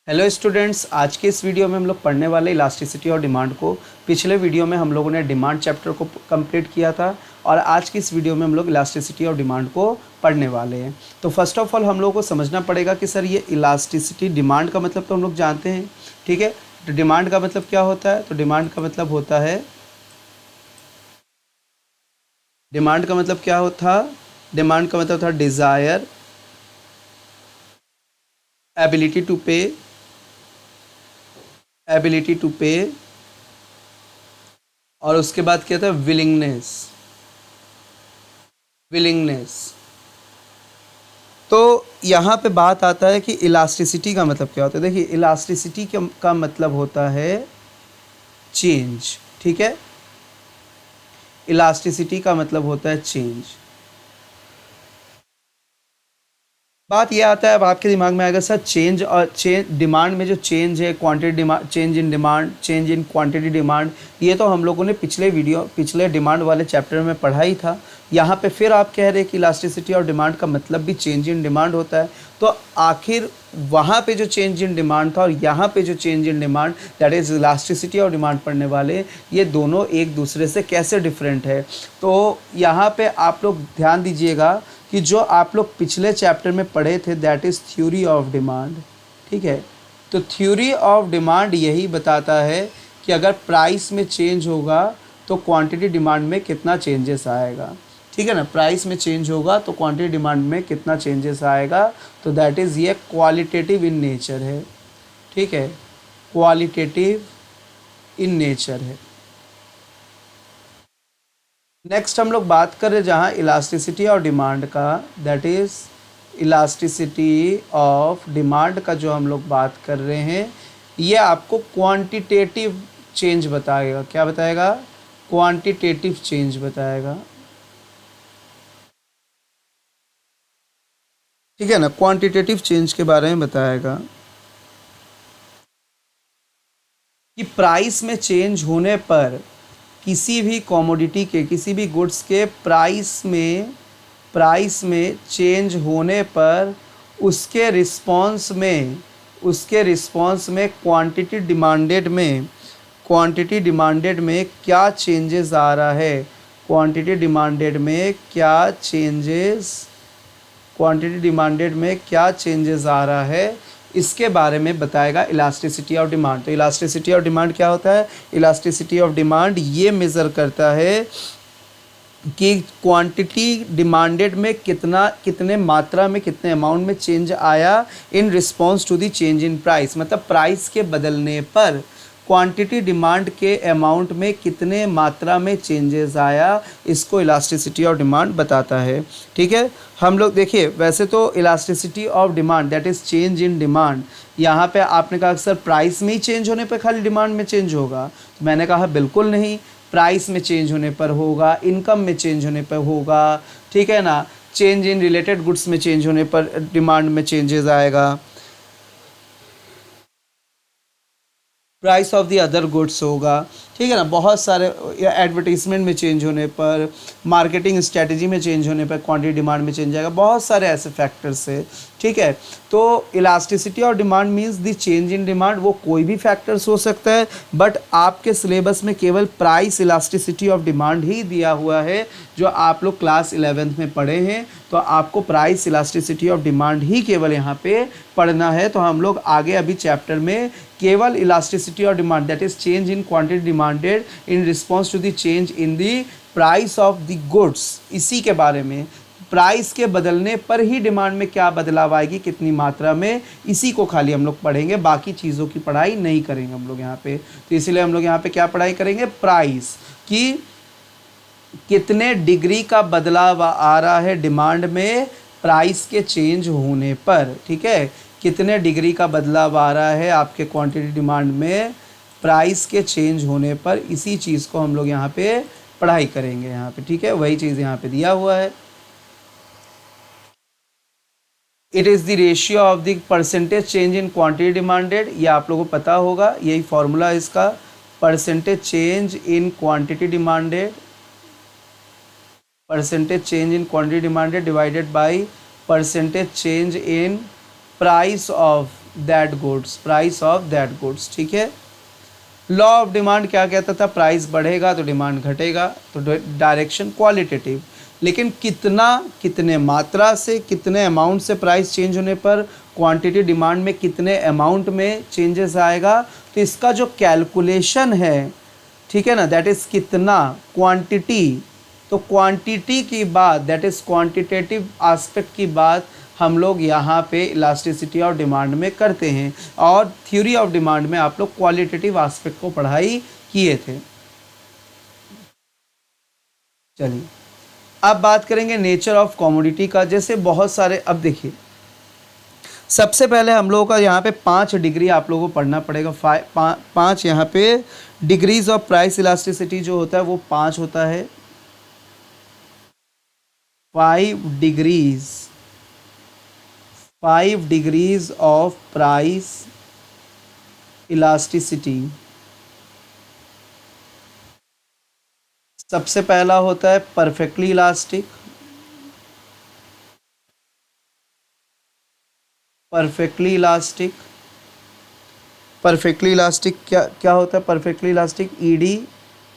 Hello students, आज के इस वीडियो में हम लोग पढ़ने वाले इलास्टिसिटी और डिमांड को। पिछले वीडियो में हम लोगों ने डिमांड चैप्टर को कंप्लीट किया था और आज की इस वीडियो में हम लोग इलास्टिसिटी और डिमांड को पढ़ने वाले हैं। तो फर्स्ट ऑफ ऑल हम लोगों को समझना पड़ेगा कि सर ये इलास्टिसिटी, डिमांड का मतलब तो हम लोग जानते हैं, ठीक है। तो डिमांड का मतलब क्या होता है? तो डिमांड का मतलब होता है, डिमांड का मतलब क्या होता? डिमांड का मतलब था डिज़ायर, एबिलिटी टू पे, एबिलिटी टू पे, और उसके बाद क्या था? Willingness, willingness. तो यहाँ पे बात आता है कि इलास्टिसिटी का मतलब क्या होता है। देखिए, इलास्टिसिटी का मतलब होता है चेंज, ठीक है। इलास्टिसिटी का मतलब होता है चेंज। बात ये आता है, अब आपके दिमाग में आएगा सर चेंज और डिमांड में जो चेंज है, quantity demand, change in demand, change in quantity demand, ये तो हम लोगों ने पिछले डिमांड वाले चैप्टर में पढ़ा ही था। यहाँ पे फिर आप कह रहे हैं कि इलास्टिसिटी और डिमांड का मतलब भी चेंज इन डिमांड होता है। तो आखिर वहाँ पे जो चेंज इन डिमांड था और यहाँ पे जो change in demand, that is elasticity और डिमांड पढ़ने वाले, ये दोनों एक दूसरे से कैसे डिफरेंट है। तो यहाँ पे आप लोग ध्यान दीजिएगा कि जो आप लोग पिछले चैप्टर में पढ़े थे, that is theory of demand, ठीक है। तो थ्योरी ऑफ डिमांड यही बताता है कि अगर प्राइस में चेंज होगा तो क्वांटिटी डिमांड में कितना चेंजेस आएगा, ठीक है ना। प्राइस में चेंज होगा तो क्वांटिटी डिमांड में कितना चेंजेस आएगा। तो दैट इज़ ये क्वालिटेटिव इन नेचर है, ठीक है, क्वालिटेटिव इन नेचर है। नेक्स्ट हम लोग बात कर रहे हैं जहाँ इलास्टिसिटी और डिमांड का, that is elasticity of demand का जो हम लोग बात कर रहे हैं, ये आपको क्वांटिटेटिव चेंज बताएगा। क्या बताएगा? क्वांटिटेटिव चेंज बताएगा, ठीक है ना। क्वांटिटेटिव चेंज के बारे में बताएगा कि प्राइस में चेंज होने पर किसी भी कमोडिटी के, किसी भी गुड्स के प्राइस में चेंज होने पर उसके रिस्पॉन्स में क्वांटिटी डिमांडेड में क्या चेंजेस आ रहा है, क्वांटिटी डिमांडेड में क्या चेंजेस क्वांटिटी डिमांडेड में क्या चेंजेस आ रहा है, इसके बारे में बताएगा इलास्टिसिटी ऑफ डिमांड। तो इलास्टिसिटी ऑफ डिमांड क्या होता है? इलास्टिसिटी ऑफ डिमांड ये मेज़र करता है कि क्वांटिटी डिमांडेड में कितने मात्रा में, कितने अमाउंट में चेंज आया in response to the change in price. मतलब प्राइस के बदलने पर क्वांटिटी डिमांड के अमाउंट में कितने मात्रा में चेंजेस आया, इसको इलास्टिसिटी ऑफ डिमांड बताता है, ठीक है। हम लोग देखिए, वैसे तो elasticity of demand that is change in demand, यहाँ पे आपने कहा सर प्राइस में ही चेंज होने पे खाली डिमांड में चेंज होगा, तो मैंने कहा बिल्कुल नहीं, प्राइस में चेंज होने पर होगा, इनकम में चेंज होने पर होगा, ठीक है ना। चेंज इन रिलेटेड गुड्स में चेंज होने पर डिमांड में चेंजेस आएगा, price of the other goods होगा, ठीक है ना। बहुत सारे एडवर्टीजमेंट में चेंज होने पर, मार्केटिंग स्ट्रेटजी में चेंज होने पर क्वांटिटी डिमांड में चेंज आएगा। बहुत सारे ऐसे फैक्टर्स है, ठीक है। तो इलास्टिसिटी और demand means the change in demand, वो कोई भी फैक्टर्स हो सकता है, बट आपके सिलेबस में केवल प्राइस इलास्टिसिटी ऑफ डिमांड ही दिया हुआ है। जो आप लोग क्लास 11th में पढ़े हैं, तो आपको प्राइस इलास्टिसिटी ऑफ डिमांड ही केवल यहाँ पे पढ़ना है। तो हम लोग आगे अभी चैप्टर में केवल इलास्टिसिटी और demand, that is change in quantity demanded in response to the change in the price of the goods, इसी के बारे में, प्राइस के बदलने पर ही डिमांड में क्या बदलाव आएगी, कितनी मात्रा में, इसी को खाली हम लोग पढ़ेंगे। बाकी चीज़ों की पढ़ाई नहीं करेंगे हम लोग यहाँ पे। तो इसीलिए हम लोग यहाँ पे क्या पढ़ाई करेंगे? प्राइस की कितने डिग्री का बदलाव आ रहा है डिमांड में प्राइस के चेंज होने पर, ठीक है। कितने डिग्री का बदलाव आ रहा है आपके क्वांटिटी डिमांड में प्राइस के चेंज होने पर, इसी चीज़ को हम लोग यहाँ पे पढ़ाई करेंगे यहाँ पे, ठीक है। वही चीज़ यहाँ पे दिया हुआ है। It is the ratio of the percentage change in quantity demanded, ये आप लोगों को पता होगा, यही फॉर्मूला है इसका, percentage change in quantity demanded, percentage change in quantity demanded divided by percentage change in price of that goods, price of that goods, ठीक है। लॉ ऑफ डिमांड क्या कहता था, प्राइस बढ़ेगा तो डिमांड घटेगा, तो डायरेक्शन क्वालिटेटिव। लेकिन कितना, कितने मात्रा से, कितने अमाउंट से प्राइस चेंज होने पर क्वांटिटी डिमांड में कितने अमाउंट में चेंजेस आएगा, तो इसका जो कैलकुलेशन है, ठीक है ना, दैट इज़ कितना, क्वांटिटी। तो क्वांटिटी की बात, दैट इज़ क्वांटिटेटिव एस्पेक्ट की बात हम लोग यहाँ पे इलास्टिसिटी ऑफ डिमांड में करते हैं, और थ्योरी ऑफ डिमांड में आप लोग क्वालिटेटिव एस्पेक्ट को पढ़ाई किए थे। चलिए अब बात करेंगे नेचर ऑफ कमोडिटी का। जैसे बहुत सारे, अब देखिए सबसे पहले हम लोगों का यहाँ पे 5 डिग्री आप लोगों को पढ़ना पड़ेगा। 5 यहाँ पे डिग्रीज ऑफ प्राइस इलास्टिसिटी जो होता है वो 5 होता है। 5 degrees, 5 degrees of price elasticity. सबसे पहला होता है perfectly elastic. Perfectly elastic, perfectly elastic क्या क्या होता है, perfectly elastic ED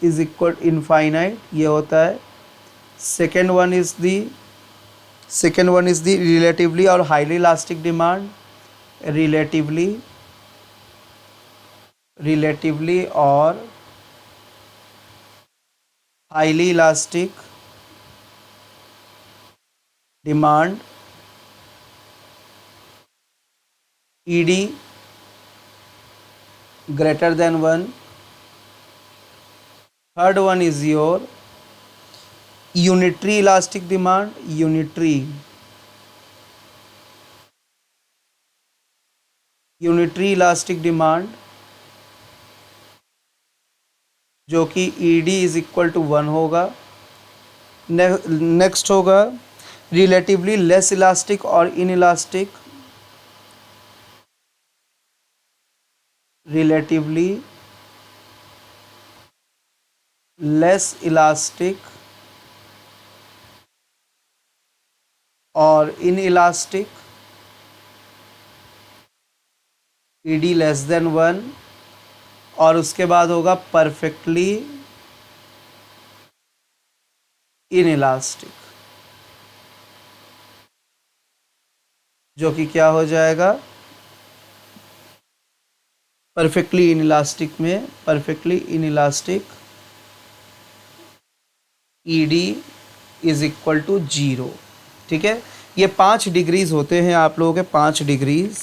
is equal infinite, ये होता है। Second one is the relatively और हाईली इलास्टिक डिमांड। रिलेटिवली और highly elastic demand, ED greater than 1। Third one is your unitary elastic demand, unitary elastic demand जो कि ED is equal to 1 होगा। Next होगा relatively less elastic और inelastic, relatively less elastic और inelastic, ED less than 1। और उसके बाद होगा परफेक्टली इन इलास्टिक जो कि क्या हो जाएगा, परफेक्टली इन इलास्टिक में, perfectly inelastic ED is equal to 0, ठीक है। ये 5 डिग्रीज होते हैं आप लोगों के, 5 डिग्रीज।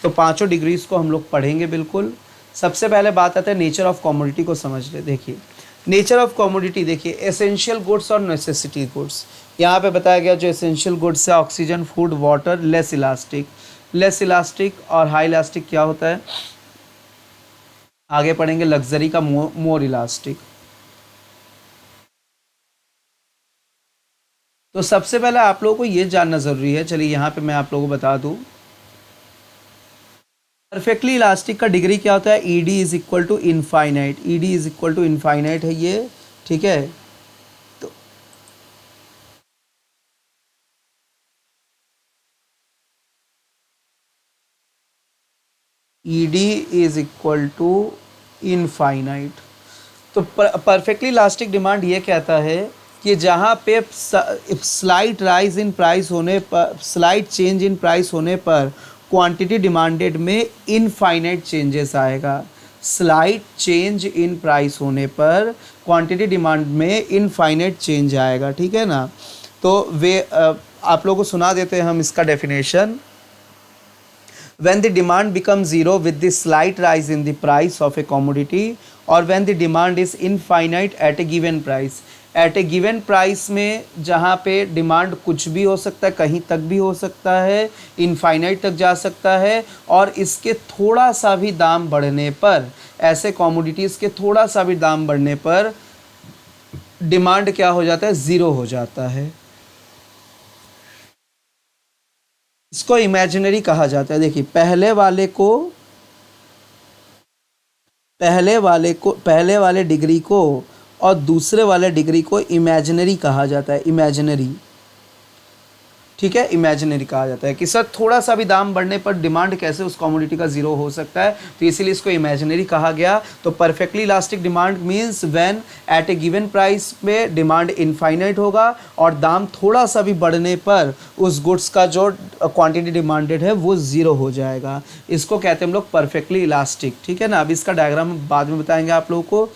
तो पांचों डिग्रीज को हम लोग पढ़ेंगे बिल्कुल। सबसे पहले बात आता है नेचर ऑफ कमोडिटी को समझ ले। देखिए नेचर ऑफ कमोडिटी, देखिए एसेंशियल गुड्स और नेसेसिटी गुड्स। यहाँ पे बताया गया जो एसेंशियल गुड्स है oxygen, food, water, less elastic. Less elastic और हाई इलास्टिक क्या होता है आगे पढ़ेंगे। लग्जरी का मोर इलास्टिक। तो सबसे पहले आप लोगों को ये जानना ज़रूरी है, चलिए यहाँ पे मैं आप लोगों को बता दूँ। परफेक्टली इलास्टिक का डिग्री क्या होता है, ED is equal to infinite. ED is equal to infinite है ये, ठीक है। तो ED is equal to infinite. तो परफेक्टली इलास्टिक डिमांड ये कहता है कि जहाँ पे स्लाइट राइज इन प्राइस होने पर, स्लाइट चेंज इन प्राइस होने पर क्वांटिटी डिमांडेड में इनफाइनाइट चेंजेस आएगा। स्लाइट चेंज इन प्राइस होने पर क्वांटिटी डिमांड में इनफाइनाइट चेंज आएगा, ठीक है ना। तो वे आप लोगों को सुना देते हैं हम इसका definition. when the demand becomes zero with the slight rise in the price of a commodity or when the demand is infinite at a given price। at a given price में जहाँ पे डिमांड कुछ भी हो सकता है, कहीं तक भी हो सकता है, इनफाइनाइट तक जा सकता है, और इसके थोड़ा सा भी दाम बढ़ने पर, ऐसे कमोडिटीज़ के थोड़ा सा भी दाम बढ़ने पर डिमांड क्या हो जाता है, ज़ीरो हो जाता है। इसको इमेजिनरी कहा जाता है। देखिए पहले वाले डिग्री को और दूसरे वाले डिग्री को इमेजिनरी कहा जाता है। इमेजिनरी ठीक है, इमेजिनरी कहा जाता है कि सर थोड़ा सा भी दाम बढ़ने पर डिमांड कैसे उस कमोडिटी का जीरो हो सकता है, तो इसीलिए इसको इमेजिनरी कहा गया। तो perfectly elastic demand means when eight A given price में डिमांड इनफाइनाइट होगा और दाम थोड़ा सा भी बढ़ने पर उस गुड्स का जो क्वांटिटी डिमांडेड है वो ज़ीरो हो जाएगा। इसको कहते हैं हम लोग परफेक्टली इलास्टिक। ठीक है ना, अब इसका डायग्राम बाद में बताएंगे आप लोगों को।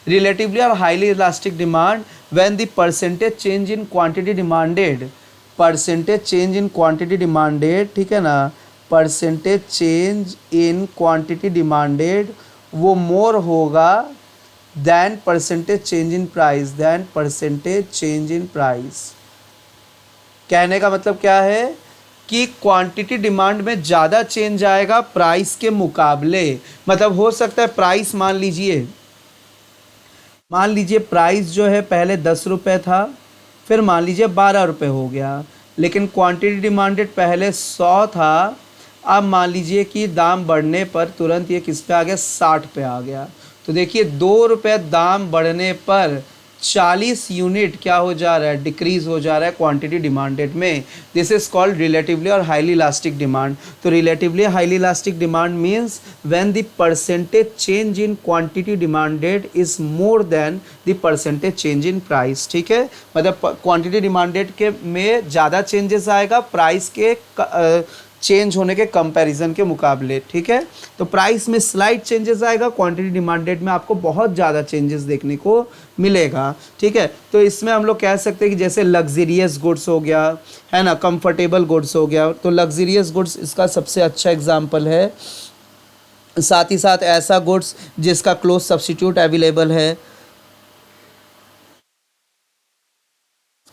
रिलेटिवली और highly elastic demand when the percentage change in quantity demanded, percentage change in quantity demanded, ठीक है ना, percentage change in quantity demanded वो मोर होगा than percentage change in price, than percentage change in price. कहने का मतलब क्या है कि क्वांटिटी डिमांड में ज़्यादा चेंज आएगा प्राइस के मुकाबले। मतलब हो सकता है प्राइस मान लीजिए प्राइस जो है पहले 10 रुपये था, फिर मान लीजिए 12 रुपये हो गया, लेकिन क्वांटिटी डिमांडेड पहले 100 था, अब मान लीजिए कि दाम बढ़ने पर तुरंत ये किस पे आ गया, 60 पे आ गया। तो देखिए 2 रुपये दाम बढ़ने पर 40 यूनिट क्या हो जा रहा है, डिक्रीज हो जा रहा है क्वांटिटी डिमांडेड में। दिस इज कॉल्ड रिलेटिवली और हाईली इलास्टिक डिमांड। तो relatively highly elastic demand means when the percentage change in quantity demanded is more than the percentage change in price. ठीक है, मतलब क्वांटिटी डिमांडेड के में ज़्यादा changes आएगा प्राइस के चेंज होने के कंपैरिजन के मुकाबले। ठीक है, तो प्राइस में स्लाइट चेंजेस आएगा, क्वांटिटी डिमांडेड में आपको बहुत ज़्यादा चेंजेस देखने को मिलेगा। ठीक है, तो इसमें हम लोग कह सकते हैं कि जैसे लग्जरियस गुड्स हो गया, है ना, कंफर्टेबल गुड्स हो गया, तो लग्जरियस गुड्स इसका सबसे अच्छा एग्जाम्पल है। साथ ही साथ ऐसा गुड्स जिसका क्लोज सब्स्टिट्यूट अवेलेबल है,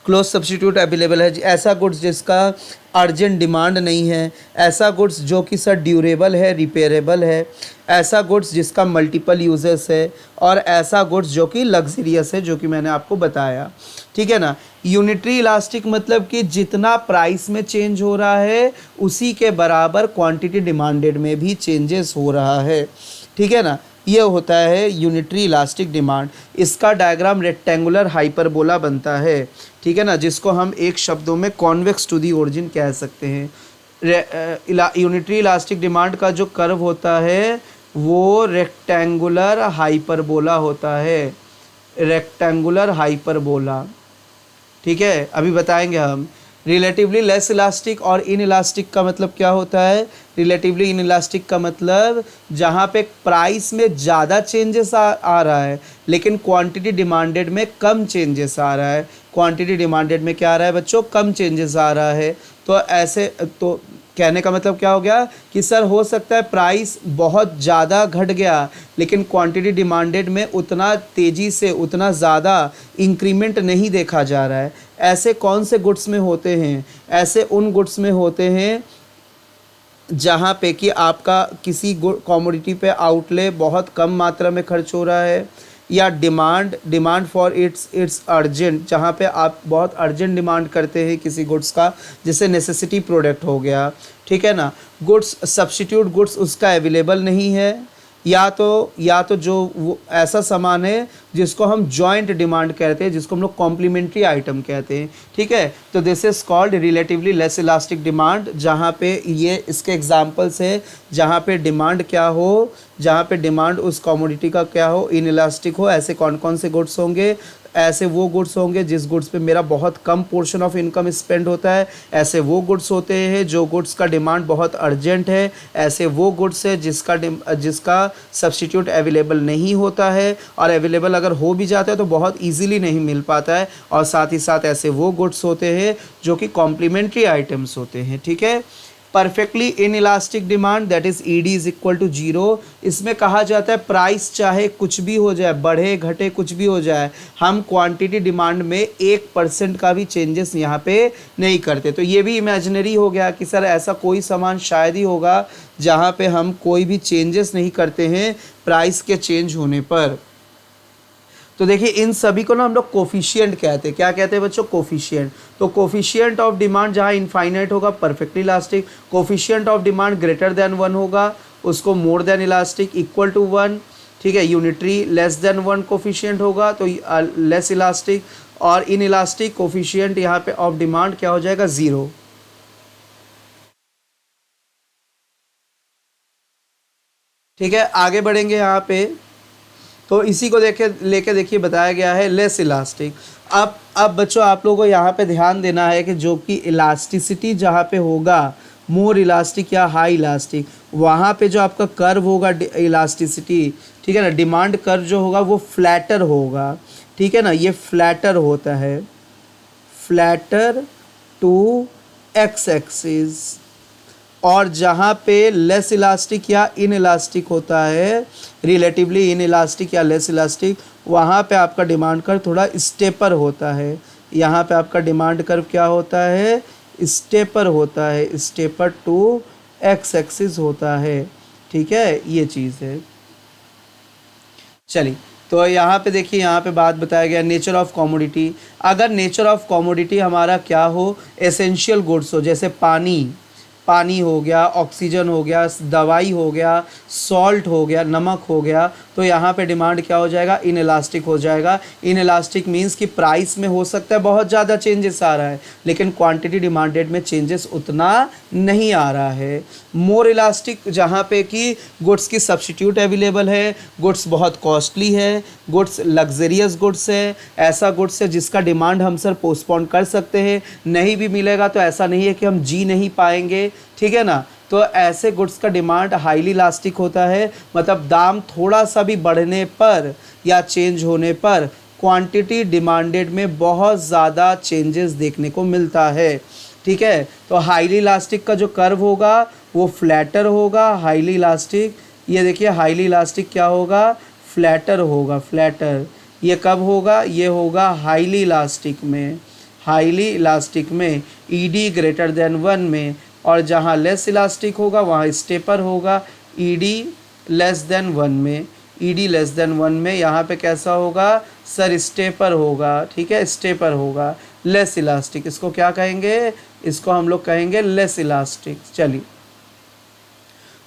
क्लोज सब्स्टिट्यूट अवेलेबल है, ऐसा गुड्स जिसका अर्जेंट डिमांड नहीं है, ऐसा गुड्स जो कि सर ड्यूरेबल है, रिपेयरेबल है, ऐसा गुड्स जिसका मल्टीपल यूजेस है, और ऐसा गुड्स जो कि लग्जरियस है, जो कि मैंने आपको बताया। ठीक है ना, यूनिटरी इलास्टिक मतलब कि जितना प्राइस में चेंज हो रहा है उसी के बराबर क्वांटिटी डिमांडेड में भी चेंजेस हो रहा है। ठीक है ना, ये होता है यूनिटरी इलास्टिक डिमांड। इसका डायग्राम रेक्टेंगुलर हाइपरबोला बनता है। ठीक है ना, जिसको हम एक शब्दों में कॉन्वेक्स टू दी ओरिजिन कह सकते हैं। यूनिटरी इलास्टिक डिमांड का जो कर्व होता है वो रेक्टेंगुलर हाइपरबोला होता है, रेक्टेंगुलर हाइपरबोला। ठीक है, अभी बताएंगे हम। रिलेटिवली लेस इलास्टिक और इन इलास्टिक का मतलब क्या होता है। रिलेटिवली इन इलास्टिक का मतलब जहाँ पे प्राइस में ज़्यादा चेंजेस आ रहा है लेकिन क्वांटिटी डिमांडेड में कम चेंजेस आ रहा है। क्वांटिटी डिमांडेड में क्या आ रहा है बच्चों, कम चेंजेस आ रहा है। तो ऐसे तो कहने का मतलब क्या हो गया कि सर हो सकता है प्राइस बहुत ज़्यादा घट गया लेकिन क्वांटिटी डिमांडेड में उतना तेज़ी से उतना ज़्यादा इंक्रीमेंट नहीं देखा जा रहा है। ऐसे कौन से गुड्स में होते हैं, ऐसे उन गुड्स में होते हैं जहाँ पे कि आपका किसी कमोडिटी पे आउटले बहुत कम मात्रा में खर्च हो रहा है, या डिमांड फॉर इट्स अर्जेंट, जहाँ पे आप बहुत अर्जेंट डिमांड करते हैं किसी गुड्स का, जैसे नेसेसिटी प्रोडक्ट हो गया। ठीक है ना, गुड्स सब्स्टिट्यूट गुड्स उसका अवेलेबल नहीं है, या तो जो वो ऐसा सामान है जिसको हम जॉइंट डिमांड कहते हैं, जिसको हम लोग कॉम्प्लीमेंट्री आइटम कहते हैं। ठीक है, तो this is called relatively less elastic demand, जहाँ पे ये इसके एग्जांपल्स है जहाँ पे डिमांड क्या हो, जहाँ पे डिमांड उस कमोडिटी का क्या हो, इन इलास्टिक हो। ऐसे कौन कौन से गुड्स होंगे, ऐसे वो गुड्स होंगे जिस गुड्स पे मेरा बहुत कम पोर्शन ऑफ इनकम स्पेंड होता है, ऐसे वो गुड्स होते हैं जो गुड्स का डिमांड बहुत अर्जेंट है, ऐसे वो गुड्स है जिसका सब्स्टिट्यूट अवेलेबल नहीं होता है, और अवेलेबल अगर हो भी जाता है तो बहुत ईजीली नहीं मिल पाता है, और साथ ही साथ ऐसे वो गुड्स होते हैं जो कि कॉम्प्लीमेंट्री आइटम्स होते हैं। ठीक है, perfectly inelastic demand that is ED is equal to zero. इसमें कहा जाता है प्राइस चाहे कुछ भी हो जाए, बढ़े घटे कुछ भी हो जाए, हम क्वांटिटी डिमांड में 1% का भी चेंजेस यहाँ पे नहीं करते। तो ये भी इमेजिनरी हो गया कि सर ऐसा कोई सामान शायद ही होगा जहाँ पे हम कोई भी चेंजेस नहीं करते हैं प्राइस के चेंज होने पर। तो देखिए इन सभी को ना हम लोग कोफिशिएंट कहते हैं। क्या कहते हैं बच्चों, कोफिशिएंट। तो कोफिशिएंट ऑफ डिमांड जहाँ इनफाइनाइट होगा perfectly elastic, coefficient of demand greater than 1 होगा उसको more than elastic, equal to 1। ठीक है, यूनिटरी लेस देन 1 कोफिशिएंट होगा तो लेस इलास्टिक, और इन इलास्टिक कोफिशिएंट यहाँ पे ऑफ डिमांड क्या हो जाएगा, 0। ठीक है, आगे बढ़ेंगे यहाँ पे। तो इसी को लेके देखिए बताया गया है लेस इलास्टिक। अब बच्चों आप लोगों को यहाँ पे ध्यान देना है कि जो कि इलास्टिसिटी जहाँ पे होगा मोर इलास्टिक या हाई इलास्टिक, वहाँ पे जो आपका कर्व होगा इलास्टिसिटी, ठीक है ना, डिमांड कर्व जो होगा वो फ्लैटर होगा, ठीक है ना, ये फ्लैटर होता है, फ्लैटर टू एक्स एक्सिस। और जहाँ पे लेस इलास्टिक या इन इलास्टिक होता है, रिलेटिवली इन इलास्टिक या लेस इलास्टिक, वहाँ पे आपका डिमांड कर्व थोड़ा स्टेपर होता है। यहाँ पे आपका डिमांड कर्व क्या होता है, स्टेपर होता है, स्टेपर टू एक्स एक्सिस होता है, ठीक है, ये चीज़ है। चलिए, तो यहाँ पे देखिए, यहाँ पे बात बताया गया नेचर ऑफ कमोडिटी। अगर नेचर ऑफ कमोडिटी हमारा क्या हो, एसेंशियल गुड्स हो, जैसे पानी हो गया, ऑक्सीजन हो गया, दवाई हो गया, सॉल्ट हो गया, नमक हो गया, तो यहाँ पे डिमांड क्या हो जाएगा, इन इलास्टिक हो जाएगा। इन इलास्टिक मीन्स कि प्राइस में हो सकता है बहुत ज़्यादा चेंजेस आ रहा है, लेकिन क्वांटिटी डिमांडेड में चेंजेस उतना नहीं आ रहा है। मोर इलास्टिक जहाँ पे कि गुड्स की सब्स्टिट्यूट अवेलेबल है, गुड्स बहुत कॉस्टली है, गुड्स लग्जरियस गुड्स है, ऐसा गुड्स है जिसका डिमांड हम सर पोस्टपोन कर सकते हैं, नहीं भी मिलेगा तो ऐसा नहीं है कि हम जी नहीं पाएंगे, ठीक है ना। तो ऐसे गुड्स का डिमांड हाईली इलास्टिक होता है, मतलब दाम थोड़ा सा भी बढ़ने पर या चेंज होने पर क्वांटिटी डिमांडेड में बहुत ज़्यादा चेंजेस देखने को मिलता है, ठीक है। तो हाईली इलास्टिक का जो कर्व होगा वो फ्लैटर होगा, हाईली इलास्टिक, ये देखिए हाईली इलास्टिक क्या होगा, फ्लैटर होगा, फ्लैटर। ये कब होगा, ये होगा हाईली इलास्टिक में, हाईली इलास्टिक में, ईडी ग्रेटर देन 1 में। और जहाँ लेस इलास्टिक होगा वहाँ स्टेपर होगा, ईडी लेस देन 1 में, ईडी लेस देन 1 में यहाँ पे कैसा होगा सर, स्टेपर होगा, ठीक है, स्टेपर होगा, लेस इलास्टिक। इसको क्या कहेंगे, इसको हम लोग कहेंगे लेस इलास्टिक। चलिए,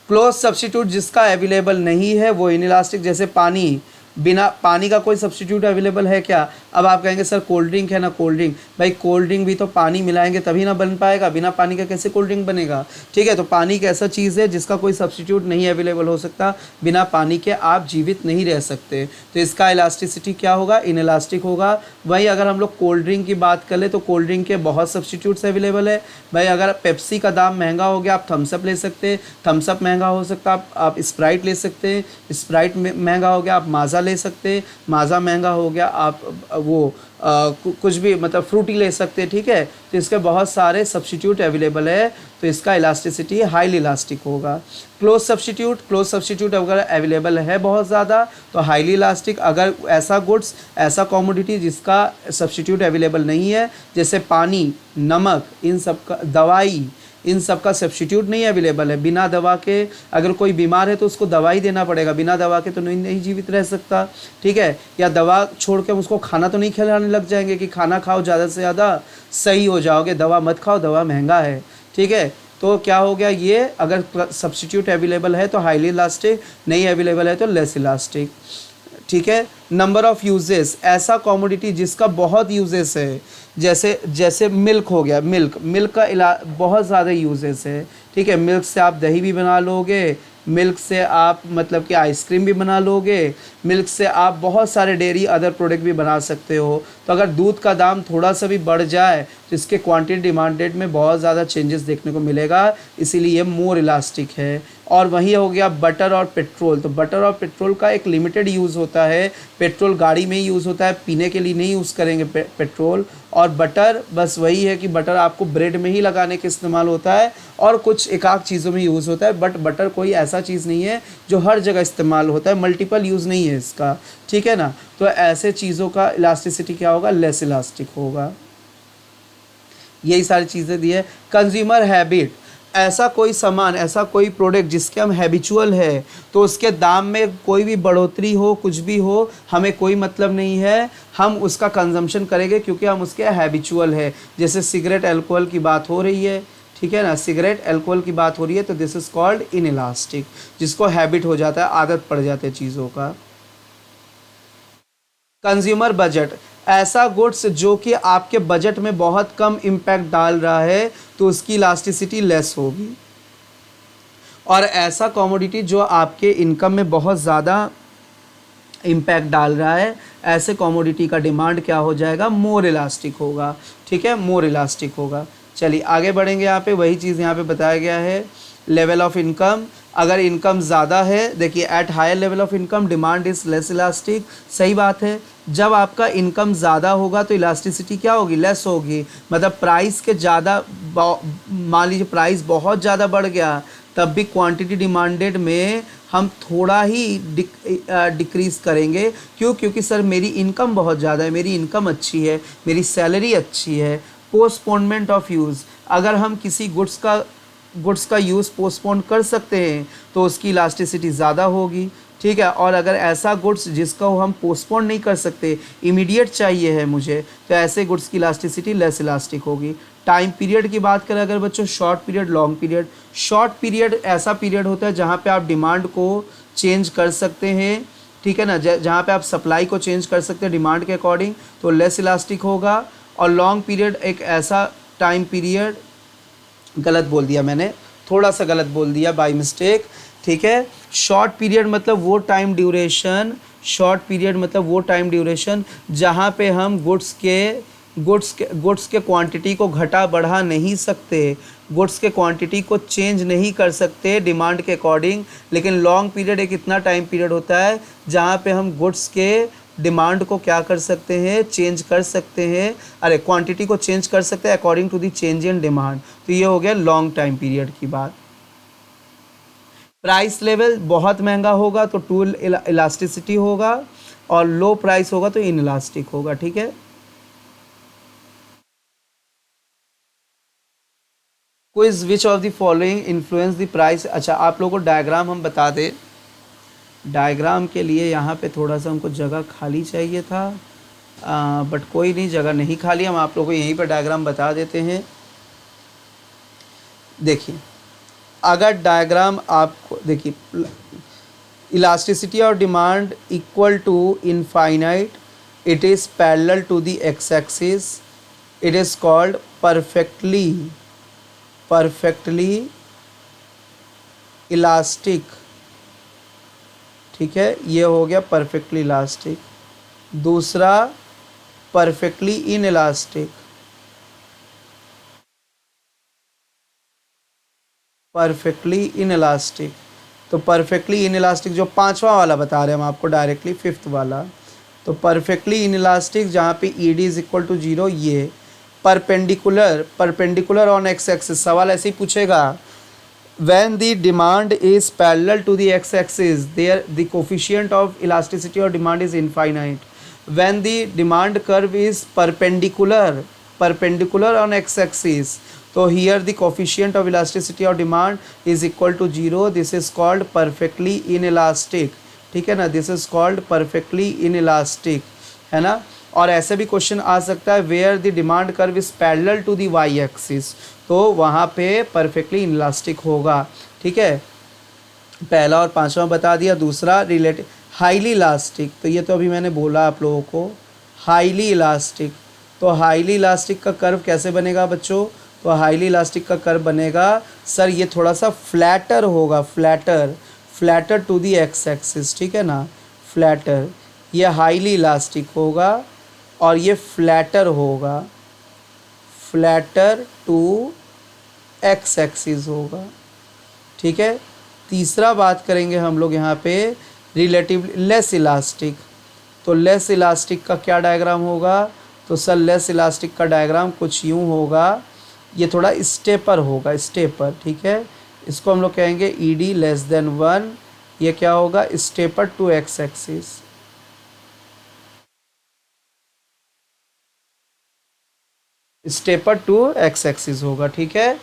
क्लोज सब्स्टिट्यूट जिसका अवेलेबल नहीं है वो इन इलास्टिक, जैसे पानी, बिना पानी का कोई सब्स्टिट्यूट अवेलेबल है क्या। अब आप कहेंगे सर कोल्ड ड्रिंक है ना, कोल्ड ड्रिंक, भाई कोल्ड ड्रिंक भी तो पानी मिलाएंगे तभी ना बन पाएगा, बिना पानी का कैसे कोल्ड ड्रिंक बनेगा, ठीक है। तो पानी एक ऐसा चीज़ है जिसका कोई सब्स्टिट्यूट नहीं अवेलेबल हो सकता, बिना पानी के आप जीवित नहीं रह सकते, तो इसका इलास्टिसिटी क्या होगा, इन इलास्टिक होगा। वहीं अगर हम लोग कोल्ड ड्रिंक की बात कर ले तो कोल्ड ड्रिंक के बहुत सब्स्टिट्यूट्स अवेलेबल है। भाई अगर पेप्सी का दाम महंगा हो गया आप थम्सअप ले सकते हैं, थम्सअप महंगा हो सकता आप स्प्राइट ले सकते हैं, स्प्राइट महंगा हो गया आप माज़ा ले सकते हैं, माज़ा महंगा हो गया आप वो कुछ भी मतलब फ्रूटी ले सकते हैं, ठीक है। तो इसके बहुत सारे सब्स्टिट्यूट अवेलेबल है, तो इसका इलास्टिसिटी हाईली इलास्टिक होगा। क्लोज सब्स्टिट्यूट अगर अवेलेबल है बहुत ज़्यादा तो हाईली इलास्टिक। अगर ऐसा गुड्स, ऐसा कमोडिटी जिसका सब्स्टिट्यूट अवेलेबल नहीं है, जैसे पानी, नमक, इन सब का, दवाई, इन सब का सब्स्टिट्यूट नहीं अवेलेबल है, बिना दवा के अगर कोई बीमार है तो उसको दवाई देना पड़ेगा, बिना दवा के तो नहीं जीवित रह सकता, ठीक है। या दवा छोड़ के उसको खाना तो नहीं खिलाने लग जाएंगे कि खाना खाओ ज़्यादा से ज़्यादा सही हो जाओगे, दवा मत खाओ, दवा महंगा है, ठीक है। तो क्या हो गया, ये अगर सब्स्टिट्यूट अवेलेबल है तो हाईली इलास्टिक, नहीं अवेलेबल है तो लेस इलास्टिक, ठीक है। नंबर ऑफ़ यूजेस, ऐसा कमोडिटी जिसका बहुत यूजेस है, जैसे मिल्क हो गया, मिल्क का बहुत ज़्यादा यूजेस है, ठीक है। मिल्क से आप दही भी बना लोगे, मिल्क से आप मतलब कि आइसक्रीम भी बना लोगे, मिल्क से आप बहुत सारे डेयरी अदर प्रोडक्ट भी बना सकते हो। तो अगर दूध का दाम थोड़ा सा भी बढ़ जाए तो इसके क्वांटिटी डिमांडेड में बहुत ज़्यादा चेंजेस देखने को मिलेगा, इसीलिए ये मोर इलास्टिक है। और वही हो गया बटर और पेट्रोल, तो बटर और पेट्रोल का एक लिमिटेड यूज़ होता है, पेट्रोल गाड़ी में ही यूज़ होता है, पीने के लिए नहीं यूज़ करेंगे पेट्रोल। और बटर बस वही है कि बटर आपको ब्रेड में ही लगाने के इस्तेमाल होता है और कुछ एक आध चीज़ों में यूज़ होता है, बट बटर कोई ऐसा चीज़ नहीं है जो हर जगह इस्तेमाल होता है, मल्टीपल यूज़ नहीं है इसका, ठीक है ना। तो ऐसे चीज़ों का इलास्टिसिटी क्या होगा, लेस इलास्टिक होगा। यही सारी चीज़ें दी है। कंज्यूमर हैबिट, ऐसा कोई सामान, ऐसा कोई प्रोडक्ट जिसके हम हैबिचुअल है तो उसके दाम में कोई भी बढ़ोतरी हो, कुछ भी हो, हमें कोई मतलब नहीं है, हम उसका कंजम्पशन करेंगे क्योंकि हम उसके हैबिचुअल है। जैसे सिगरेट, अल्कोहल की बात हो रही है, ठीक है ना, सिगरेट, अल्कोहल की बात हो रही है, तो this is called in elastic, जिसको हैबिट हो जाता है, आदत पड़ जाती है चीज़ों का। कंज्यूमर बजट, ऐसा गुड्स जो कि आपके बजट में बहुत कम इम्पैक्ट डाल रहा है तो उसकी इलास्टिसिटी लेस होगी। और ऐसा कमोडिटी जो आपके इनकम में बहुत ज़्यादा इम्पैक्ट डाल रहा है, ऐसे कमोडिटी का डिमांड क्या हो जाएगा, मोर इलास्टिक होगा। ठीक है, मोर इलास्टिक होगा। चलिए आगे बढ़ेंगे। यहाँ पे वही चीज़ यहाँ पे बताया गया है, लेवल ऑफ इनकम। अगर इनकम ज़्यादा है, देखिए at higher level of income demand is less elastic. सही बात है, जब आपका इनकम ज़्यादा होगा तो इलास्टिसिटी क्या होगी, लेस होगी। मतलब प्राइस के ज़्यादा, मान लीजिए प्राइस बहुत ज़्यादा बढ़ गया, तब भी क्वांटिटी डिमांडेड में हम थोड़ा ही डिक्रीज़ करेंगे। क्यों? क्योंकि सर मेरी इनकम बहुत ज़्यादा है, मेरी इनकम अच्छी है, मेरी सैलरी अच्छी है। पोस्टपोनमेंट ऑफ यूज़, अगर हम किसी गुड्स का यूज़ पोस्टपोन कर सकते हैं तो उसकी इलास्टिसिटी ज़्यादा होगी। ठीक है, और अगर ऐसा गुड्स जिसका हम पोस्टपोन नहीं कर सकते, इमीडिएट चाहिए है मुझे, तो ऐसे गुड्स की इलास्टिसिटी लेस इलास्टिक होगी। टाइम पीरियड की बात करें अगर बच्चों, short period, long period. Short period ऐसा पीरियड होता है जहाँ पे आप डिमांड को चेंज कर सकते हैं, ठीक है ना, जहाँ पे आप सप्लाई को चेंज कर सकते हैं डिमांड के अकॉर्डिंग, तो लेस इलास्टिक होगा। और लॉन्ग पीरियड एक ऐसा टाइम पीरियड, गलत बोल दिया मैंने, थोड़ा सा गलत बोल दिया बाय मिस्टेक। ठीक है, शॉर्ट पीरियड मतलब वो टाइम ड्यूरेशन, शॉर्ट पीरियड मतलब वो टाइम ड्यूरेशन जहाँ पे हम गुड्स के क्वांटिटी को घटा बढ़ा नहीं सकते, गुड्स के क्वांटिटी को चेंज नहीं कर सकते डिमांड के अकॉर्डिंग। लेकिन लॉन्ग पीरियड एक इतना टाइम पीरियड होता है जहाँ पे हम गुड्स के डिमांड को क्या कर सकते हैं, चेंज कर सकते हैं, अरे क्वांटिटी को चेंज कर सकते हैं according to the change in demand. तो ये हो गया लॉन्ग टाइम पीरियड की बात। प्राइस लेवल बहुत महंगा होगा तो टू इलास्टिसिटी होगा, और लो प्राइस होगा तो इन इलास्टिक होगा। ठीक है, quiz which of the following influence the price. अच्छा, आप लोगों को डायग्राम हम बता दें, डायग्राम के लिए यहाँ पे थोड़ा सा हमको जगह खाली चाहिए था, बट कोई नहीं, जगह नहीं खाली, हम आप लोगों को यहीं पर डायग्राम बता देते हैं। देखिए, अगर डायग्राम आपको देखिए, इलास्टिसिटी और demand equal to infinite, it is parallel to the X axis, it is called perfectly elastic. ठीक है, ये हो गया परफेक्टली इलास्टिक। दूसरा perfectly inelastic, perfectly inelastic. तो परफेक्टली इन इलास्टिक जो पांचवा वाला बता रहे हैं हम आपको डायरेक्टली, फिफ्थ वाला, तो परफेक्टली इन इलास्टिक जहाँ पे E D is equal to 0, ये परपेंडिकुलर ऑन एक्स एक्सिस। सवाल ऐसे ही पूछेगा, when the demand is parallel to the x-axis, there the coefficient of elasticity or demand is infinite. When the demand curve is perpendicular on x-axis, so here the coefficient of elasticity or demand is equal to 0. This is called perfectly inelastic. ठीक है ना, this is called perfectly inelastic, है ना। और ऐसे भी question आ सकता है where the demand curve is parallel to the Y axis, तो वहाँ पे परफेक्टली इलास्टिक होगा। ठीक है, पहला और पांचवा बता दिया। दूसरा रिलेटिव हाईली इलास्टिक, तो ये तो अभी मैंने बोला आप लोगों को, हाईली इलास्टिक। तो हाईली इलास्टिक का कर्व कैसे बनेगा बच्चों, तो हाईली इलास्टिक का कर्व बनेगा सर ये थोड़ा सा फ्लैटर होगा, flatter to the X axis. ठीक है ना, फ्लैटर, ये हाईली इलास्टिक होगा और ये फ्लैटर होगा, फ्लैटर टू एक्स एक्सिस होगा। ठीक है, तीसरा बात करेंगे हम लोग यहाँ पे रिलेटिवली लेस इलास्टिक। तो लेस इलास्टिक का क्या डायग्राम होगा, तो सर लेस इलास्टिक का डायग्राम कुछ यूँ होगा, ये थोड़ा स्टेपर होगा, स्टेपर। ठीक है, इसको हम लोग कहेंगे ई डी लेस देन 1, ये क्या होगा, steeper to X axis. Steeper to X axis होगा। ठीक है,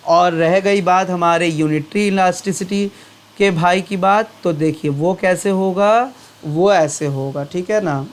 और रह गई बात हमारे यूनिटरी इलास्टिसिटी के भाई की बात, तो देखिए वो कैसे होगा, वो ऐसे होगा। ठीक है ना,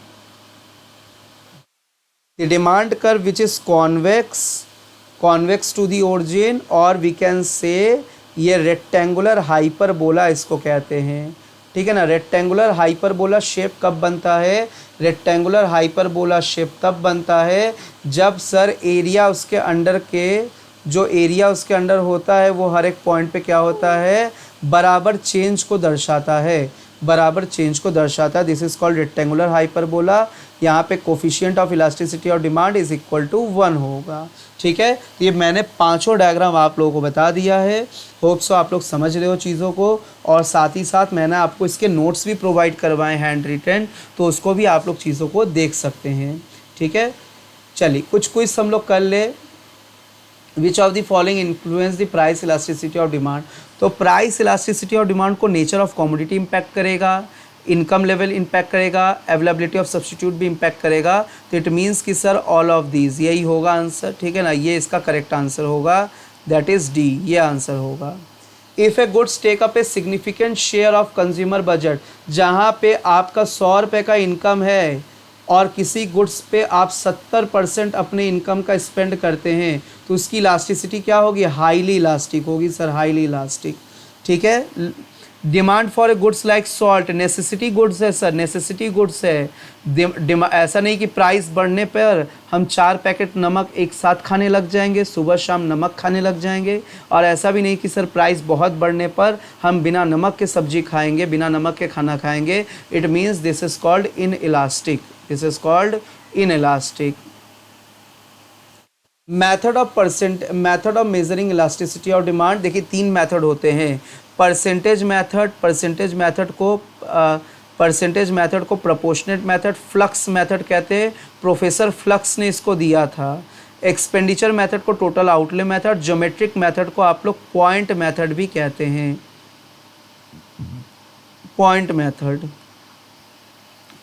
the demand curve which is convex to the origin, और वी कैन से ये रेक्टेंगुलर हाइपरबोला इसको कहते हैं। ठीक है ना, रेक्टेंगुलर हाइपरबोला शेप कब बनता है, रेक्टेंगुलर हाइपरबोला शेप तब बनता है जब सर एरिया उसके अंडर के, जो एरिया उसके अंडर होता है वो हर एक पॉइंट पे क्या होता है, बराबर चेंज को दर्शाता है, बराबर चेंज को दर्शाता है। This is called rectangular hyperbola. यहाँ पे coefficient of elasticity of demand is equal to 1 होगा। ठीक है, तो ये मैंने पांचों डायग्राम आप लोगों को बता दिया है। होप सो आप लोग समझ रहे हो चीज़ों को, और साथ ही साथ मैंने आपको इसके नोट्स भी प्रोवाइड करवाए हैंड रिटन, तो उसको भी आप लोग चीज़ों को देख सकते हैं। ठीक है, चलिए कुछ क्विज हम लोग कर ले। Which of the following influence the price elasticity of demand. तो प्राइस इलास्टिसिटी ऑफ डिमांड को नेचर ऑफ कमोडिटी इम्पैक्ट करेगा, इनकम लेवल इम्पैक्ट करेगा, अवेलेबिलिटी ऑफ सब्सटीट्यूट भी इम्पैक्ट करेगा। तो इट मीन्स कि सर ऑल ऑफ दीज, यही होगा आंसर। ठीक है ना, ये इसका करेक्ट आंसर होगा, दैट इज डी, ये आंसर होगा। If a goods take up a significant share of consumer budget, जहाँ पे आपका 100 रुपये का इनकम है और किसी गुड्स पे आप 70% अपने इनकम का स्पेंड करते हैं, तो उसकी इलास्टिसिटी क्या होगी, हाईली इलास्टिक होगी सर, हाईली इलास्टिक। ठीक है, demand for a goods like salt, necessity goods है सर, नेसेसिटी गुड्स है। ऐसा नहीं कि प्राइस बढ़ने पर हम 4 पैकेट नमक एक साथ खाने लग जाएंगे, सुबह शाम नमक खाने लग जाएंगे, और ऐसा भी नहीं कि सर प्राइस बहुत बढ़ने पर हम बिना नमक के सब्जी खाएंगे, बिना नमक के खाना खाएंगे। It means this is called in elastic, this is called in elastic. Method of measuring elasticity of demand, देखिए 3 मेथड होते हैं। परसेंटेज मेथड को प्रोपोर्शनेट मेथड, फ्लक्स मेथड कहते हैं, प्रोफेसर फ्लक्स ने इसको दिया था। एक्सपेंडिचर मेथड को total outlay method, geometric method को आप लोग पॉइंट मेथड भी कहते हैं, पॉइंट मेथड।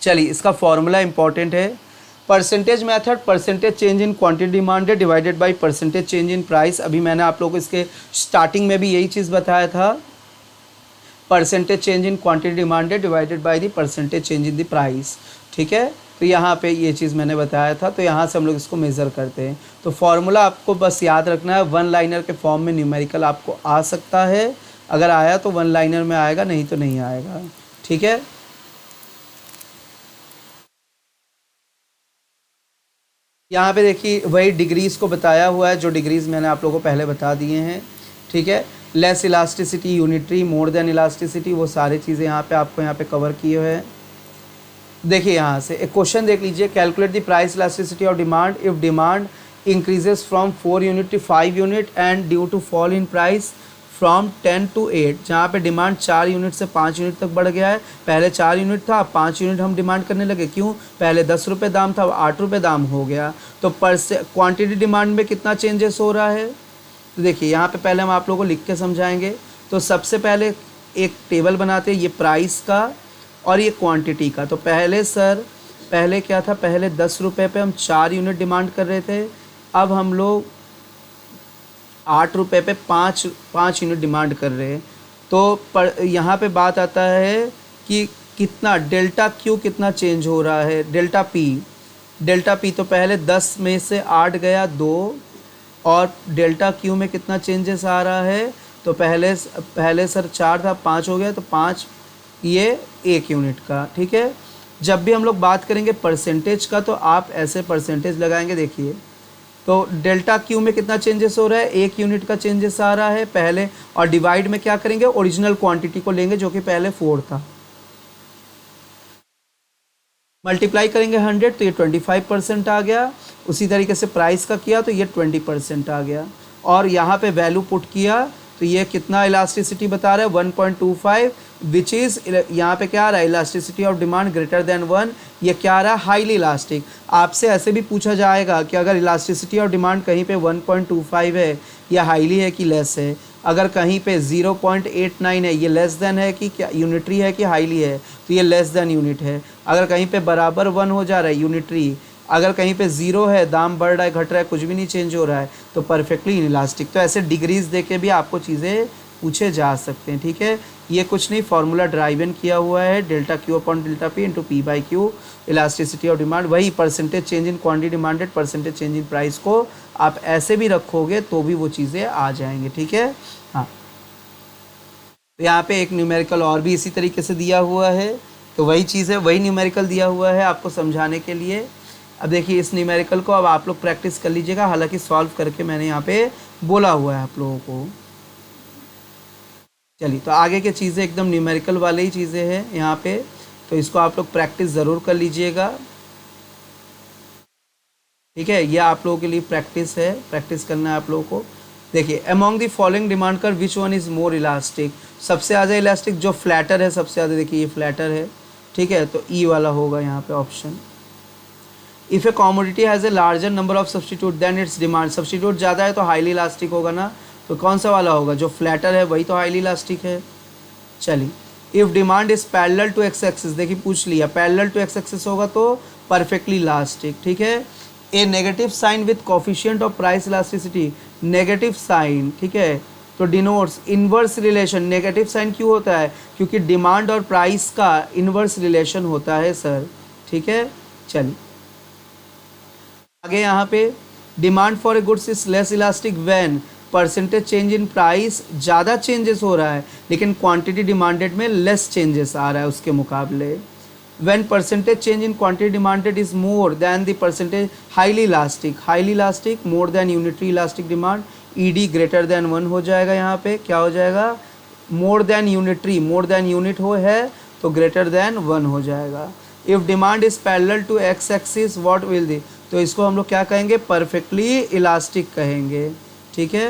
चलिए इसका फॉर्मूला इंपॉर्टेंट है। Percentage method, percentage change in quantity demanded divided by percentage change in price. अभी मैंने आप लोगों को इसके स्टार्टिंग में भी यही चीज़ बताया था, percentage change in quantity demanded divided by the percentage change in the price. ठीक है, तो यहाँ पे ये चीज़ मैंने बताया था, तो यहाँ से हम लोग इसको मेज़र करते हैं। तो फॉर्मूला आपको बस याद रखना है, 1 लाइनर के फॉर्म में न्यूमेरिकल आपको आ सकता है, अगर आया तो 1 लाइनर में आएगा, नहीं तो नहीं आएगा। ठीक है, यहाँ पे देखिए वही डिग्रीज़ को बताया हुआ है, जो डिग्रीज़ मैंने आप लोगों को पहले बता दिए हैं। ठीक है, less elasticity, unitary, more than elasticity, वो सारी चीज़ें यहाँ पे आपको यहाँ पे कवर किए हुए हैं। देखिए यहाँ से एक क्वेश्चन देख लीजिए, calculate the price elasticity of demand if demand increases from 4 unit to 5 unit and due to fall in price from 10 to 8। जहाँ पे डिमांड 4 यूनिट से 5 यूनिट तक बढ़ गया है, पहले 4 यूनिट था, 5 यूनिट हम डिमांड करने लगे, क्यों, पहले 10 रुपये दाम था, 8 रुपये दाम हो गया। तो क्वांटिटी डिमांड में कितना चेंजेस हो रहा है, तो देखिए यहाँ पे पहले हम आप लोगों को लिख के समझाएंगे। तो सबसे पहले एक टेबल बनाते हैं, ये प्राइस का और ये क्वांटिटी का। तो पहले क्या था, पहले 10 रुपये पे हम 4 यूनिट डिमांड कर रहे थे, अब हम लोग 8 रुपये पे 5 यूनिट डिमांड कर रहे हैं। तो यहाँ पे बात आता है कि कितना डेल्टा क्यू कितना चेंज हो रहा है, डेल्टा पी। तो पहले 10 में से 8 गया 2, और डेल्टा क्यू में कितना चेंजेस आ रहा है, तो पहले सर 4 था, 5 हो गया, तो 5 ये 1 यूनिट का। ठीक है, जब भी हम लोग बात करेंगे परसेंटेज का, तो आप ऐसे परसेंटेज लगाएंगे। देखिए तो डेल्टा क्यू में कितना चेंजेस हो रहा है, 1 यूनिट का चेंजेस आ रहा है पहले, और डिवाइड में क्या करेंगे, ओरिजिनल क्वांटिटी को लेंगे जो कि पहले 4 था, मल्टीप्लाई करेंगे 100 तो ये 25% आ गया। उसी तरीके से प्राइस का किया तो ये 20% आ गया, और यहाँ पे वैल्यू पुट किया तो ये कितना इलास्टिसिटी बता रहा है, 1.25, विच इज़ यहाँ पे क्या आ रहा है, elasticity of demand greater than 1, ये क्या आ रहा है, हाईली इलास्टिक। आपसे ऐसे भी पूछा जाएगा कि अगर इलास्टिसिटी ऑफ डिमांड कहीं पे 1.25 है, या हाईली है कि लेस है, अगर कहीं पे 0.89 है, ये लेस देन है कि क्या यूनिटरी है कि हाईली है, तो ये लेस देन यूनिट है। अगर कहीं पे बराबर 1 हो जा रहा है, यूनिटरी, अगर कहीं पे 0 है, दाम बढ़ रहा है घट रहा है, कुछ भी नहीं चेंज हो रहा है, तो परफेक्टली इनइलास्टिक। तो ऐसे डिग्रीज देके भी आपको चीज़ें पूछे जा सकते हैं। ठीक है, ये कुछ नहीं, फार्मूला ड्राइव इन किया हुआ है, delta Q upon delta P into P by Q, elasticity of demand. वही percentage change in quantity demanded, percentage change in price को आप ऐसे भी रखोगे तो भी वो चीज़ें आ जाएंगे। ठीक है, हाँ, तो यहाँ पे एक न्यूमेरिकल और भी इसी तरीके से दिया हुआ है, तो वही चीज़ है, वही न्यूमेरिकल दिया हुआ है आपको समझाने के लिए। अब देखिए इस न्यूमेरिकल को अब आप लोग प्रैक्टिस कर लीजिएगा, हालांकि सॉल्व करके मैंने यहाँ पे बोला हुआ है आप लोगों को। चलिए, तो आगे की चीज़ें एकदम न्यूमेरिकल वाले ही चीज़ें हैं यहाँ पे, तो इसको आप लोग प्रैक्टिस ज़रूर कर लीजिएगा। ठीक है, ये आप लोगों के लिए प्रैक्टिस है, प्रैक्टिस करना है आप लोगों को। देखिए, अमॉन्ग द फॉलोइंग डिमांड कर which one is more elastic, सबसे ज़्यादा इलास्टिक जो फ्लैटर है, सबसे ज़्यादा देखिए ये फ्लैटर है। ठीक है, तो ई वाला होगा यहाँ पे option. If a commodity has a larger number of substitute then its demand, substitute ज़्यादा है तो हाईली इलास्टिक होगा ना, तो कौन सा वाला होगा, जो फ्लैटर है वही तो हाईली इलास्टिक है। चलिए, if demand is parallel to X axis, देखिए पूछ लिया, पैरेलल टू एक्स एक्सिस होगा तो परफेक्टली इलास्टिक। ठीक है, a negative sign with coefficient of price elasticity, negative sign, ठीक है, तो denotes inverse relation. Negative sign क्यों होता है, क्योंकि डिमांड और प्राइस का इन्वर्स रिलेशन होता है सर। ठीक है, चलिए आगे यहाँ पे, demand for a goods is less elastic when percentage change in price, ज़्यादा चेंजेस हो रहा है लेकिन क्वांटिटी डिमांडेड में लेस चेंजेस आ रहा है उसके मुकाबले। When percentage change in quantity demanded is more than the percentage, highly elastic, highly elastic more than unitary elastic demand, ED greater than 1 हो जाएगा। यहाँ पे क्या हो जाएगा, more than unitary, more than unit हो है तो ग्रेटर देन 1 हो जाएगा। If demand is parallel to X axis what will the, तो इसको हम लोग क्या कहेंगे, परफेक्टली इलास्टिक कहेंगे। ठीक है,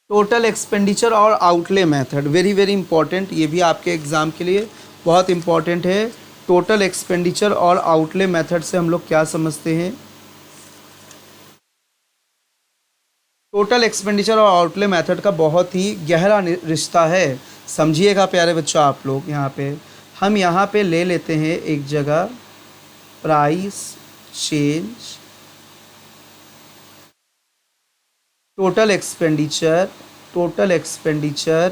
टोटल एक्सपेंडिचर और outlay method, very very important, ये भी आपके एग्ज़ाम के लिए बहुत इंपॉर्टेंट है। टोटल एक्सपेंडिचर और आउटले मेथड से हम लोग क्या समझते हैं, टोटल एक्सपेंडिचर और आउटले मेथड का बहुत ही गहरा रिश्ता है, समझिएगा प्यारे बच्चों आप लोग। यहाँ पे हम यहाँ पे ले लेते हैं एक जगह price change, total expenditure, total expenditure,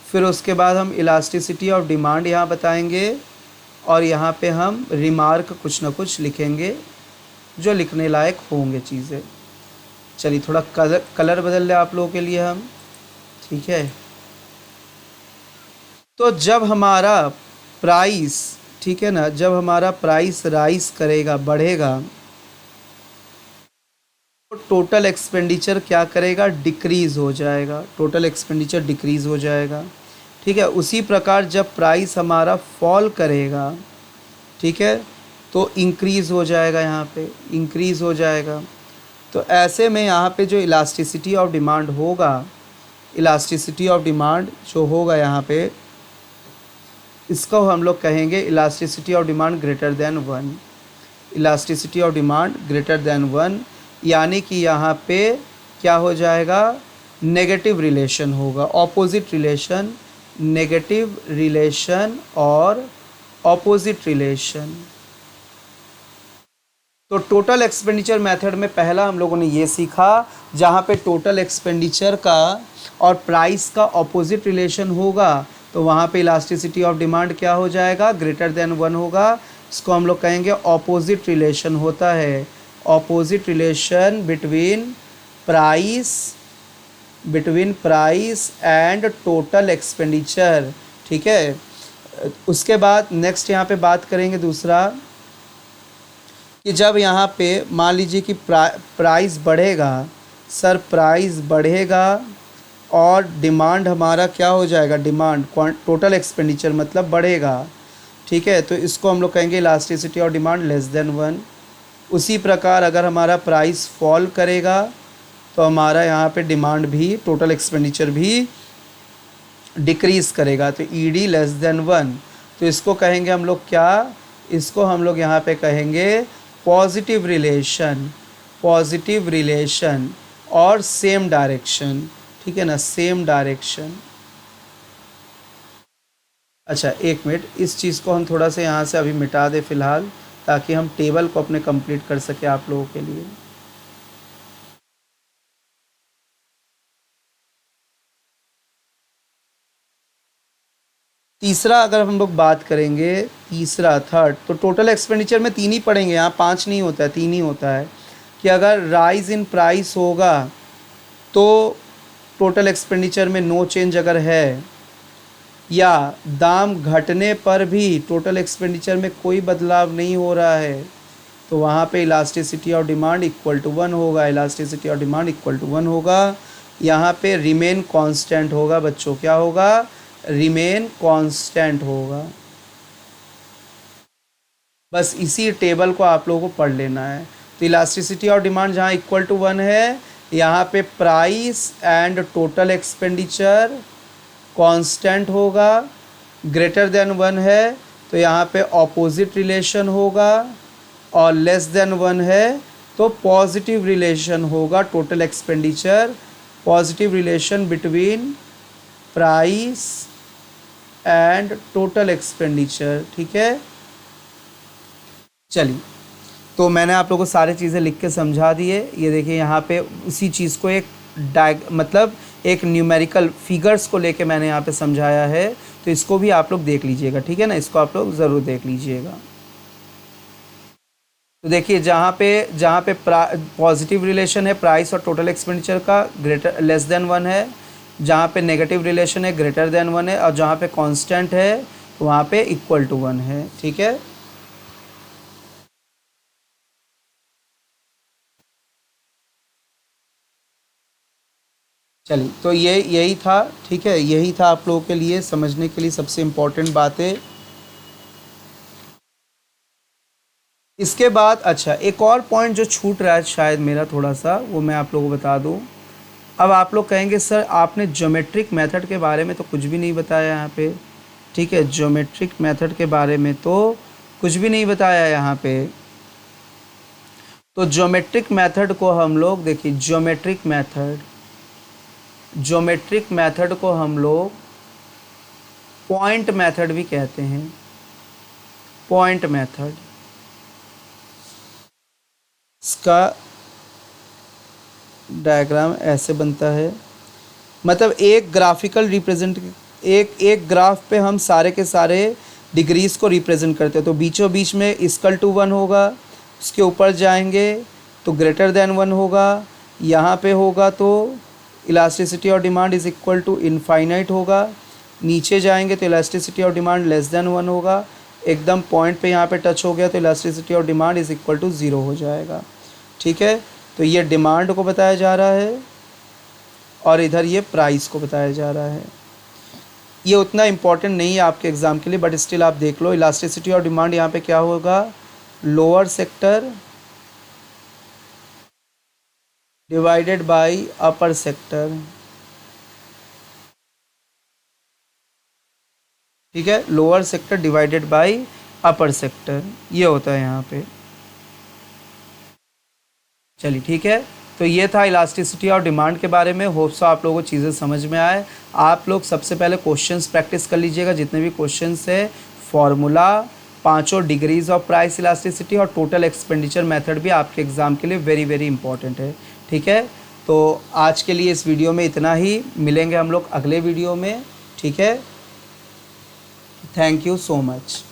फिर उसके बाद हम इलास्टिसिटी ऑफ डिमांड यहाँ बताएंगे और यहाँ पे हम रिमार्क कुछ ना कुछ लिखेंगे जो लिखने लायक होंगे चीज़ें। चलिए थोड़ा कलर बदल ले आप लोगों के लिए हम। ठीक है, तो जब हमारा प्राइस, ठीक है ना, जब हमारा प्राइस राइज करेगा, बढ़ेगा, तो टोटल एक्सपेंडिचर क्या करेगा, डिक्रीज़ हो जाएगा, टोटल एक्सपेंडिचर डिक्रीज़ हो जाएगा। ठीक है, उसी प्रकार जब प्राइस हमारा फॉल करेगा, ठीक है, तो इंक्रीज़ हो जाएगा, यहाँ पे इंक्रीज़ हो जाएगा। तो ऐसे में यहाँ पे जो इलास्टिसिटी ऑफ डिमांड होगा, इलास्टिसिटी ऑफ डिमांड जो होगा यहाँ पे, इसको हम लोग कहेंगे elasticity of demand greater than 1, elasticity of demand greater than 1, यानी कि यहाँ पे क्या हो जाएगा, नेगेटिव रिलेशन होगा, ऑपोजिट रिलेशन, नेगेटिव रिलेशन और ऑपोजिट रिलेशन। तो टोटल एक्सपेंडिचर मेथड में पहला हम लोगों ने ये सीखा, जहाँ पे टोटल एक्सपेंडिचर का और प्राइस का ऑपोजिट रिलेशन होगा तो वहाँ पे इलास्टिसिटी ऑफ डिमांड क्या हो जाएगा, ग्रेटर देन 1 होगा। इसको हम लोग कहेंगे ऑपोजिट रिलेशन होता है, opposite relation between price and total expenditure. ठीक है, उसके बाद नेक्स्ट यहाँ पे बात करेंगे दूसरा, कि जब यहाँ पे मान लीजिए कि प्राइस बढ़ेगा, सर प्राइस बढ़ेगा और डिमांड हमारा क्या हो जाएगा, डिमांड टोटल एक्सपेंडिचर मतलब बढ़ेगा। ठीक है, तो इसको हम लोग कहेंगे elasticity of demand less than 1। उसी प्रकार अगर हमारा प्राइस फॉल करेगा तो हमारा यहाँ पे डिमांड भी, टोटल एक्सपेंडिचर भी डिक्रीज़ करेगा, तो ईडी लेस देन 1। तो इसको कहेंगे हम लोग क्या, इसको हम लोग यहाँ पे कहेंगे पॉजिटिव रिलेशन, पॉजिटिव रिलेशन और सेम डायरेक्शन। ठीक है ना, सेम डायरेक्शन। अच्छा एक मिनट, इस चीज़ को हम थोड़ा सा यहाँ से अभी मिटा दें फ़िलहाल, ताकि हम टेबल को अपने कंप्लीट कर सके आप लोगों के लिए। तीसरा अगर हम लोग बात करेंगे, तीसरा थर्ड, तो टोटल एक्सपेंडिचर में 3 ही पड़ेंगे, यहाँ 5 नहीं होता है, 3 ही होता है, कि अगर राइज इन प्राइस होगा तो टोटल एक्सपेंडिचर में नो चेंज अगर है, या दाम घटने पर भी टोटल एक्सपेंडिचर में कोई बदलाव नहीं हो रहा है, तो वहाँ पे elasticity of demand equal to 1 होगा, elasticity of demand equal to 1 होगा। यहाँ पे रिमेन कांस्टेंट होगा बच्चों, क्या होगा, रिमेन कांस्टेंट होगा। बस इसी टेबल को आप लोगों को पढ़ लेना है। तो इलास्टिसिटी और डिमांड जहाँ इक्वल टू 1 है, यहाँ पे price and total expenditure constant होगा। ग्रेटर देन 1 है तो यहाँ पे ऑपोजिट रिलेशन होगा, और लेस देन 1 है तो पॉजिटिव रिलेशन होगा। Total expenditure, positive relation between price and total expenditure, ठीक है। चलिए, तो मैंने आप लोगों को सारी चीज़ें लिख के समझा दिए। ये देखिए यहाँ पे उसी चीज़ को एक मतलब एक न्यूमेरिकल फिगर्स को लेके मैंने यहाँ पे समझाया है, तो इसको भी आप लोग देख लीजिएगा, ठीक है ना, इसको आप लोग ज़रूर देख लीजिएगा। तो देखिए जहाँ पे पॉजिटिव रिलेशन है प्राइस और टोटल एक्सपेंडिचर का, ग्रेटर लेस देन 1 है। जहाँ पे नेगेटिव रिलेशन है ग्रेटर देन 1 है, और जहाँ पे कांस्टेंट है तो वहाँ पे इक्वल टू 1 है, ठीक है। चलिए, तो यही था, ठीक है, यही था आप लोगों के लिए समझने के लिए सबसे इम्पोर्टेंट बातें। इसके बाद अच्छा एक और पॉइंट जो छूट रहा है शायद मेरा थोड़ा सा, वो मैं आप लोगों को बता दूं। अब आप लोग कहेंगे सर आपने ज्योमेट्रिक मेथड के बारे में तो कुछ भी नहीं बताया यहाँ पे, ठीक है, ज्योमेट्रिक मेथड के बारे में तो कुछ भी नहीं बताया यहाँ पे। तो ज्योमेट्रिक मेथड को हम लोग देखिए, ज्योमेट्रिक मेथड को हम लोग पॉइंट मेथड भी कहते हैं। पॉइंट मेथड, इसका डायग्राम ऐसे बनता है, मतलब एक ग्राफिकल रिप्रेजेंट, एक ग्राफ पे हम सारे के सारे डिग्रीज को रिप्रेजेंट करते हैं। तो बीचों बीच में इक्वल टू 1 होगा, उसके ऊपर जाएंगे तो ग्रेटर देन 1 होगा, यहाँ पे होगा तो इलास्टिसिटी और demand is equal to infinite होगा, नीचे जाएंगे तो इलास्टिसिटी और डिमांड लेस देन 1 होगा, एकदम पॉइंट पे यहाँ पे टच हो गया तो इलास्टिसिटी और डिमांड इज़ इक्वल टू 0 हो जाएगा, ठीक है। तो ये डिमांड को बताया जा रहा है और इधर ये प्राइस को बताया जा रहा है। ये उतना इम्पोर्टेंट नहीं है आपके एग्ज़ाम के लिए, बट स्टिल आप देख लो। इलास्टिसिटी और डिमांड यहाँ पे क्या होगा, lower sector divided by upper sector, ठीक है, lower sector divided by upper sector, ये होता है यहाँ पे। चलिए ठीक है, तो ये था इलास्टिसिटी और डिमांड के बारे में। होप सो आप लोगों को चीज़ें समझ में आए। आप लोग सबसे पहले क्वेश्चंस प्रैक्टिस कर लीजिएगा, जितने भी क्वेश्चंस है, फॉर्मूला, पांचों डिग्रीज ऑफ प्राइस इलास्टिसिटी और टोटल एक्सपेंडिचर मेथड भी आपके एग्ज़ाम के लिए वेरी वेरी इंपॉर्टेंट है, ठीक है। तो आज के लिए इस वीडियो में इतना ही, मिलेंगे हम लोग अगले वीडियो में, ठीक है। Thank you so much.